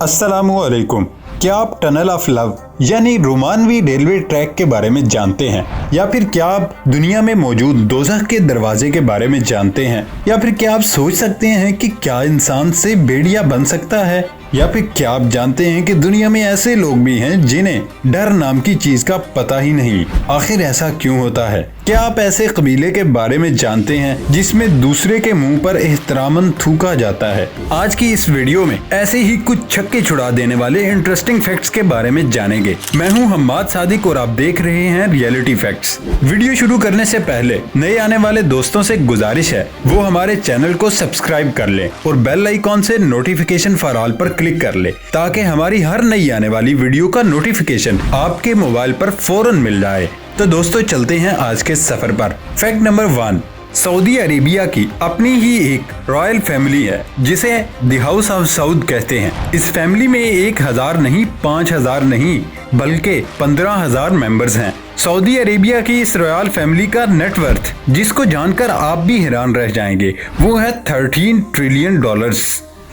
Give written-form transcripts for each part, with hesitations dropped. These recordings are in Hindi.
अस्सलामुअलैकुम। क्या आप टनल ऑफ लव यानी रोमानवी रेलवे ट्रैक के बारे में जानते हैं, या फिर क्या आप दुनिया में मौजूद दोज़ख के दरवाजे के बारे में जानते हैं, या फिर क्या आप सोच सकते हैं कि क्या इंसान से भेड़िया बन सकता है, या फिर क्या आप जानते हैं कि दुनिया में ऐसे लोग भी हैं जिन्हें डर नाम की चीज का पता ही नहीं। आखिर ऐसा क्यों होता है? क्या आप ऐसे कबीले के बारे में जानते हैं जिसमें दूसरे के मुंह पर एहतरामन थूका जाता है? आज की इस वीडियो में ऐसे ही कुछ छक्के छुड़ा देने वाले इंटरेस्टिंग फैक्ट्स के बारे में जानेंगे। मैं हूं हम्माद सादिक और आप देख रहे हैं रियलिटी फैक्ट्स। वीडियो शुरू करने से पहले नए आने वाले दोस्तों से गुजारिश है वो हमारे चैनल को सब्सक्राइब कर लें और बेल आइकॉन से नोटिफिकेशन फॉर ऑल पर क्लिक कर ले, ताकि हमारी हर नई आने वाली वीडियो का नोटिफिकेशन आपके मोबाइल पर फौरन मिल जाए। तो दोस्तों चलते हैं आज के सफर पर। फैक्ट नंबर 1, सऊदी अरेबिया की अपनी ही एक रॉयल फैमिली है जिसे द हाउस ऑफ सऊद कहते हैं। इस फैमिली में 1000 नहीं, 5000 नहीं, बल्कि 15000 मेंबर्स हैं। सऊदी अरेबिया की इस रॉयल फैमिली का नेटवर्थ, जिसको जानकर आप भी हैरान रह जाएंगे, वो है $13 ट्रिलियन।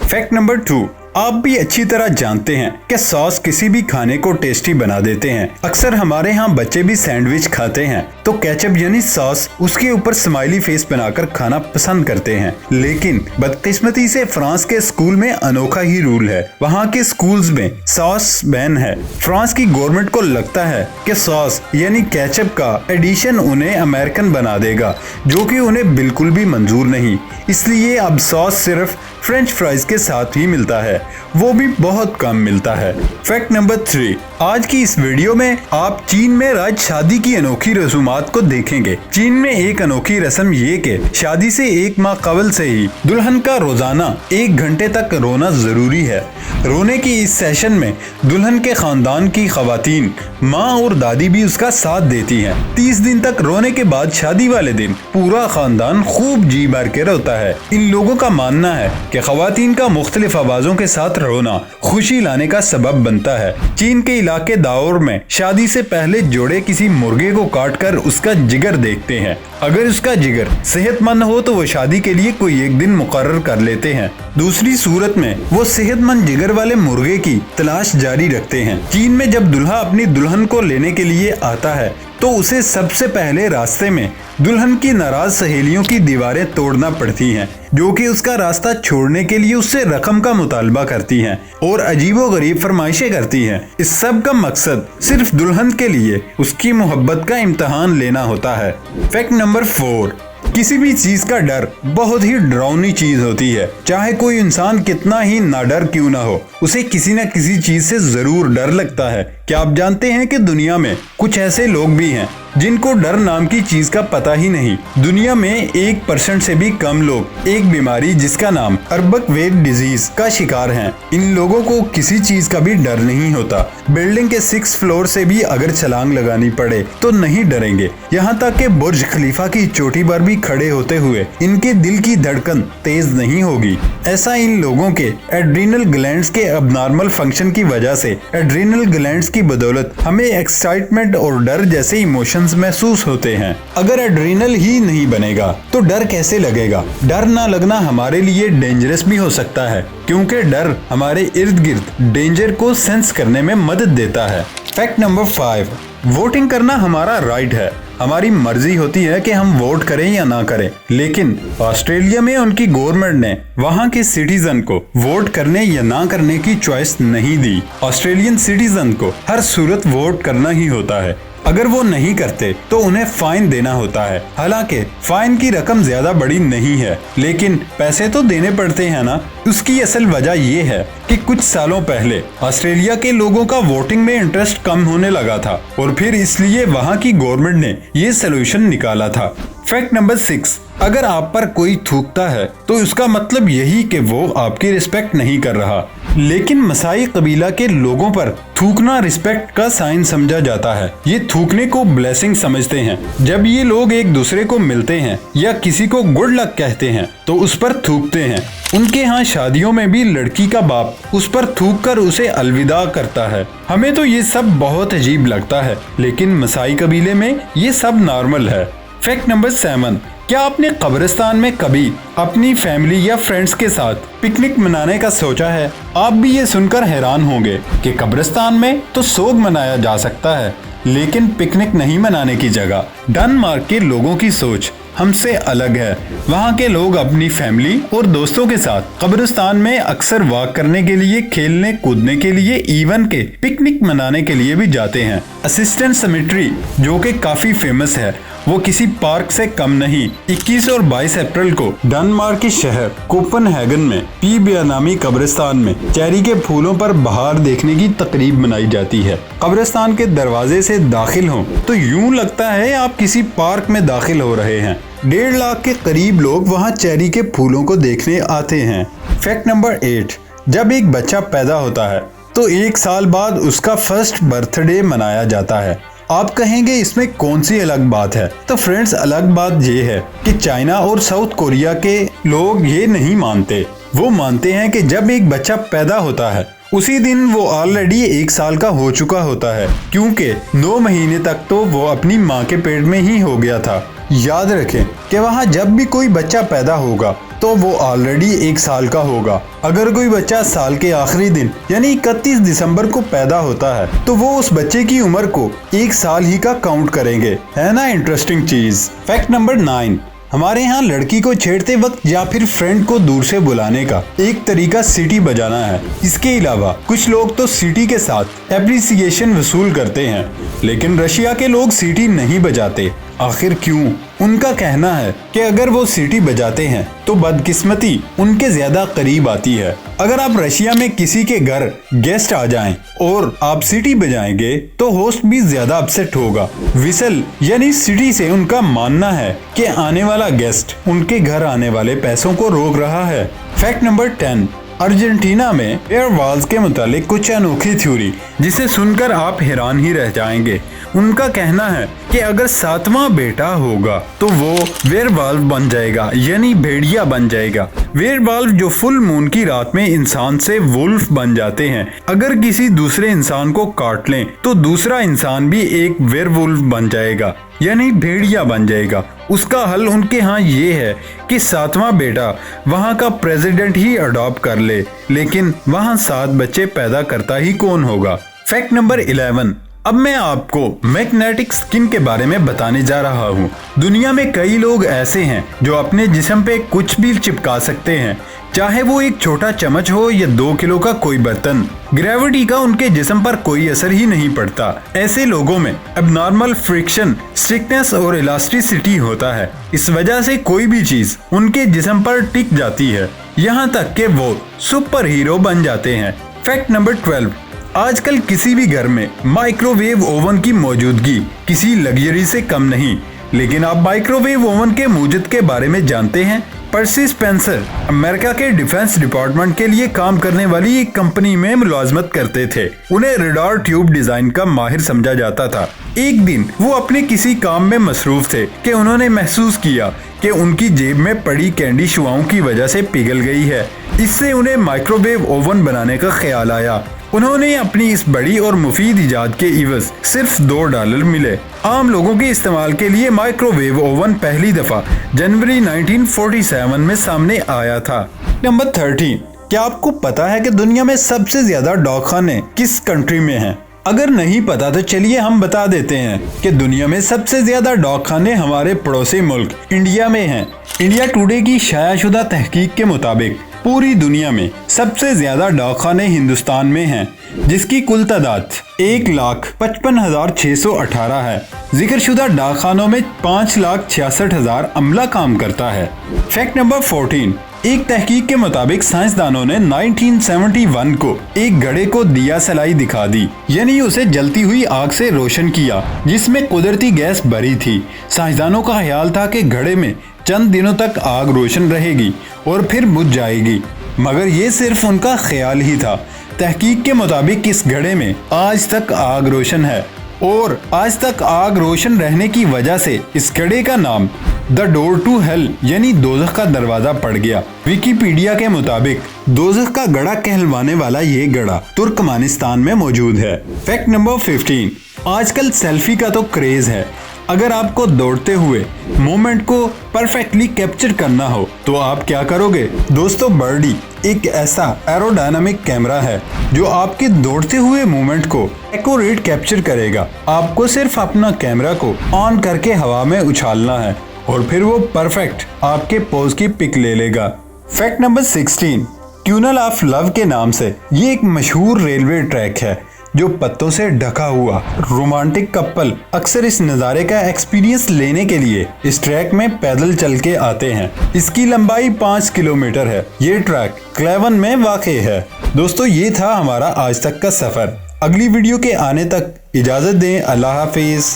फैक्ट नंबर 2, आप भी अच्छी तरह जानते हैं कि सॉस किसी भी खाने को टेस्टी बना देते हैं। अक्सर हमारे यहाँ बच्चे भी सैंडविच खाते हैं तो केचप यानी सॉस उसके ऊपर स्माइली फेस बनाकर खाना पसंद करते हैं। लेकिन बदकिस्मती से फ्रांस के स्कूल में अनोखा ही रूल है। वहाँ के स्कूल्स में सॉस बैन है। फ्रांस की गवर्नमेंट को लगता है कि सॉस यानी केचप का एडिशन उन्हें अमेरिकन बना देगा, जो कि उन्हें बिल्कुल भी मंजूर नहीं। इसलिए अब सॉस सिर्फ फ्रेंच फ्राइज के साथ ही मिलता है, वो भी बहुत कम मिलता है। फैक्ट नंबर 3, आज की इस वीडियो में आप चीन में राज शादी की अनोखी रसूमात को देखेंगे। चीन में एक अनोखी रस्म ये कि शादी से 1 माह कबल से ही दुल्हन का रोजाना 1 घंटे तक रोना जरूरी है। रोने की इस सेशन में दुल्हन के खानदान की खवातीन, माँ और दादी भी उसका साथ देती हैं। 30 दिन तक रोने के बाद शादी वाले दिन पूरा खानदान खूब जी भर के रोता है। इन लोगों का मानना है कि खवातीन का मुख्तलिफ आवाजों के साथ रोना खुशी लाने का सबब बनता है। चीन के इलाके दाओर में शादी से पहले जोड़े किसी मुर्गे को काट कर उसका जिगर देखते हैं। अगर उसका जिगर सेहतमंद हो तो वो शादी के लिए कोई एक दिन मुकर्रर कर लेते हैं। दूसरी सूरत में वो सेहतमंद जिगर वाले मुर्गे की तलाश जारी रखते हैं। चीन में जब दूल्हा अपनी दुल्हन को लेने के लिए आता है तो उसे सबसे पहले रास्ते में दुल्हन की नाराज सहेलियों की दीवारें तोड़ना पड़ती हैं, जो कि उसका रास्ता छोड़ने के लिए उससे रकम का मुतालबा करती हैं और अजीबोगरीब फरमाइशें करती हैं। इस सब का मकसद सिर्फ दुल्हन के लिए उसकी मोहब्बत का इम्तहान लेना होता है। फैक्ट नंबर 4, किसी भी चीज का डर बहुत ही डरावनी चीज होती है। चाहे कोई इंसान कितना ही नाडर क्यों ना हो, उसे किसी न किसी चीज से जरूर डर लगता है। क्या आप जानते हैं कि दुनिया में कुछ ऐसे लोग भी हैं जिनको डर नाम की चीज का पता ही नहीं? दुनिया में 1% से भी कम लोग एक बीमारी जिसका नाम अर्बक वेट डिजीज का शिकार हैं। इन लोगों को किसी चीज का भी डर नहीं होता। बिल्डिंग के 6 फ्लोर से भी अगर छलांग लगानी पड़े तो नहीं डरेंगे। यहाँ तक कि बुर्ज खलीफा की चोटी पर भी खड़े होते हुए इनके दिल की धड़कन तेज नहीं होगी। ऐसा इन लोगों के एड्रीनल ग्लैंड्स के अबनॉर्मल फंक्शन की वजह से एड्रीनल ग्लैंड्स की बदौलत हमें एक्साइटमेंट और डर जैसे इमोशंस महसूस होते हैं। अगर एड्रीनल ही नहीं बनेगा तो डर कैसे लगेगा? डर ना लगना हमारे लिए डेंजरस भी हो सकता है, क्योंकि डर हमारे इर्द गिर्द डेंजर को सेंस करने में मदद देता है। फैक्ट नंबर 5, वोटिंग करना हमारा राइट है। हमारी मर्जी होती है कि हम वोट करें या ना करें, लेकिन ऑस्ट्रेलिया में उनकी गवर्नमेंट ने वहां के सिटीजन को वोट करने या ना करने की चॉइस नहीं दी। ऑस्ट्रेलियन सिटीजन को हर सूरत वोट करना ही होता है। अगर वो नहीं करते तो उन्हें फाइन देना होता है। हालांकि फाइन की रकम ज्यादा बड़ी नहीं है, लेकिन पैसे तो देने पड़ते हैं ना। उसकी असल वजह ये है कि कुछ सालों पहले ऑस्ट्रेलिया के लोगों का वोटिंग में इंटरेस्ट कम होने लगा था और फिर इसलिए वहाँ की गवर्नमेंट ने ये सोल्यूशन निकाला था। फैक्ट नंबर 6, अगर आप पर कोई थूकता है तो उसका मतलब यही कि वो आपकी रिस्पेक्ट नहीं कर रहा। लेकिन मसाई कबीला के लोगों पर थूकना रिस्पेक्ट का साइन समझा जाता है। ये थूकने को ब्लेसिंग समझते हैं। जब ये लोग एक दूसरे को मिलते हैं या किसी को गुड लक कहते हैं तो उस पर थूकते हैं। उनके यहाँ शादियों में भी लड़की का बाप उस पर थूक कर उसे अलविदा करता है। हमें तो ये सब बहुत अजीब लगता है, लेकिन मसाई कबीले में ये सब नॉर्मल है। फैक्ट नंबर 7, क्या आपने कब्रिस्तान में कभी अपनी फैमिली या फ्रेंड्स के साथ पिकनिक मनाने का सोचा है? आप भी ये सुनकर हैरान होंगे कि कब्रिस्तान में तो सोग मनाया जा सकता है, लेकिन पिकनिक नहीं मनाने की जगह। डेनमार्क के लोगों की सोच हमसे अलग है। वहाँ के लोग अपनी फैमिली और दोस्तों के साथ कब्रिस्तान में अक्सर वॉक करने के लिए, खेलने कूदने के लिए, इवन के पिकनिक मनाने के लिए भी जाते हैं। असिस्टेंट सेमेट्री जो कि काफी फेमस है, वो किसी पार्क से कम नहीं। 21 और 22 अप्रैल को डेनमार्क के शहर कोपेनहेगन में पीबिया नामी कब्रिस्तान में चेरी के फूलों पर बहार देखने की तकरीब मनाई जाती है। कब्रिस्तान के दरवाजे से दाखिल हों तो यूं लगता है आप किसी पार्क में दाखिल हो रहे हैं। 1.5 लाख के करीब लोग वहां चेरी के फूलों को देखने आते हैं। फैक्ट नंबर 8, जब एक बच्चा पैदा होता है तो 1 साल बाद उसका फर्स्ट बर्थडे मनाया जाता है। आप कहेंगे इसमें कौन सी अलग बात है? तो फ्रेंड्स, अलग बात ये है कि चाइना और साउथ कोरिया के लोग ये नहीं मानते। वो मानते हैं कि जब एक बच्चा पैदा होता है उसी दिन वो ऑलरेडी 1 साल का हो चुका होता है, क्योंकि 9 महीने तक तो वो अपनी माँ के पेट में ही हो गया था। याद रखें कि वहाँ जब भी कोई बच्चा पैदा होगा तो वो ऑलरेडी 1 साल का होगा। अगर कोई बच्चा साल के आखिरी दिन यानी 31 दिसंबर को पैदा होता है तो वो उस बच्चे की उम्र को 1 साल ही का काउंट करेंगे। है ना इंटरेस्टिंग चीज। फैक्ट नंबर 9, हमारे यहाँ लड़की को छेड़ते वक्त या फिर फ्रेंड को दूर से बुलाने का एक तरीका सीटी बजाना है। इसके अलावा कुछ लोग तो सीटी के साथ एप्रिसिएशन वसूल करते हैं, लेकिन रशिया के लोग सीटी नहीं बजाते। आखिर क्यों? उनका कहना है कि अगर वो सीटी बजाते हैं तो बदकिस्मती उनके ज्यादा करीब आती है। अगर आप रशिया में किसी के घर गेस्ट आ जाएं और आप सीटी बजाएंगे तो होस्ट भी ज्यादा अपसेट होगा। विसल यानी सीटी से उनका मानना है कि आने वाला गेस्ट उनके घर आने वाले पैसों को रोक रहा है। फैक्ट नंबर 10, अर्जेंटीना में वेयरवॉल्व्स के मुतालिक कुछ अनोखी थ्योरी जिसे सुनकर आप हैरान ही रह जाएंगे। उनका कहना है कि अगर 7वां बेटा होगा तो वो वेयरवॉल्व बन जाएगा, यानी भेड़िया बन जाएगा। वेयरवॉल्व जो फुल मून की रात में इंसान से वुल्फ बन जाते हैं। अगर किसी दूसरे इंसान को काट लें तो दूसरा इंसान भी एक वेयरवुल्फ बन जाएगा, यानी भेड़िया बन जाएगा। उसका हल उनके यहाँ ये है कि 7वां बेटा वहाँ का प्रेसिडेंट ही अडॉप्ट कर ले, लेकिन वहाँ 7 बच्चे पैदा करता ही कौन होगा। फैक्ट नंबर 11, अब मैं आपको मैग्नेटिक स्किन के बारे में बताने जा रहा हूँ। दुनिया में कई लोग ऐसे हैं जो अपने जिस्म पे कुछ भी चिपका सकते हैं, चाहे वो एक छोटा चम्मच हो या 2 किलो का कोई बर्तन। ग्रेविटी का उनके जिस्म पर कोई असर ही नहीं पड़ता। ऐसे लोगों में एबनॉर्मल फ्रिक्शन, स्टिकनेस और इलास्टिसिटी होता है। इस वजह से कोई भी चीज उनके जिस्म पर टिक जाती है, यहाँ तक कि वो सुपर हीरो बन जाते हैं। फैक्ट नंबर 12, आजकल किसी भी घर में माइक्रोवेव ओवन की मौजूदगी किसी लग्जरी से कम नहीं। लेकिन आप माइक्रोवेव ओवन के मूजद के बारे में जानते हैं? पर्सी स्पेंसर अमेरिका के डिफेंस डिपार्टमेंट के लिए काम करने वाली एक कंपनी में मुलाजमत करते थे। उन्हें रडार ट्यूब डिजाइन का माहिर समझा जाता था। एक दिन वो अपने किसी काम में मसरूफ थे कि उन्होंने महसूस किया कि उनकी जेब में पड़ी कैंडी शुआओं की वजह से पिघल गई है। इससे उन्हें माइक्रोवेव ओवन बनाने का ख्याल आया। उन्होंने अपनी इस बड़ी और मुफीद इजाद के इवज सिर्फ $2 मिले। आम लोगों के इस्तेमाल के लिए माइक्रोवेव ओवन पहली दफा जनवरी 1947 में सामने आया था। नंबर 13, क्या आपको पता है कि दुनिया में सबसे ज्यादा डॉगखाने किस कंट्री में हैं? अगर नहीं पता तो चलिए हम बता देते हैं कि दुनिया में सबसे ज्यादा डॉगखाने हमारे पड़ोसी मुल्क इंडिया में हैं। इंडिया टुडे की शायाशुदा तहकीक के मुताबिक पूरी दुनिया में सबसे ज्यादा डॉगखाने हिंदुस्तान में हैं, जिसकी कुल तादाद 1,55,618 है। जिक्रशुदा डॉगखानों में 5,66,000 अमला काम करता है। फैक्ट नंबर 14, एक तहकीक के मुताबिक साइंसदानों ने 1971 को एक घड़े को दिया सलाई दिखा दी, यानी उसे जलती हुई आग से रोशन किया, जिसमें कुदरती गैस भरी थी। साइंसदानों का ख्याल था कि घड़े में चंद दिनों तक आग रोशन रहेगी और फिर बुझ जाएगी, मगर ये सिर्फ उनका ख्याल ही था। तहकीक के मुताबिक इस घड़े में आज तक आग रोशन है और आज तक आग रोशन रहने की वजह से इस घड़े का नाम द डोर टू हेल यानी दोज़ख का दरवाजा पड़ गया। विकिपीडिया के मुताबिक दोज़ख का गड़ा कहलवाने वाला ये गड़ा तुर्कमानिस्तान में मौजूद है। फैक्ट नंबर 15, आजकल सेल्फी का तो क्रेज है, अगर आपको दौड़ते हुए मोमेंट को परफेक्टली कैप्चर करना हो तो आप क्या करोगे? दोस्तों, बर्डी एक ऐसा एरोडायनामिक कैमरा है जो आपके दौड़ते हुए मूवमेंट को एक्यूरेट कैप्चर करेगा। आपको सिर्फ अपना कैमरा को ऑन करके हवा में उछालना है और फिर वो परफेक्ट आपके पोज की पिक ले लेगा। Fact number 16, tunnel of love के नाम से ये एक मशहूर रेलवे ट्रैक है जो पत्तों से ढका हुआ। रोमांटिक कपल अक्सर इस नज़ारे का एक्सपीरियंस लेने के लिए इस ट्रैक में पैदल चल के आते हैं। इसकी लंबाई 5 किलोमीटर है। ये ट्रैक क्लेवन में वाक़ई है। दोस्तों, ये था हमारा आज तक का सफर। अगली वीडियो के आने तक इजाजत दें। अल्लाह हाफिज।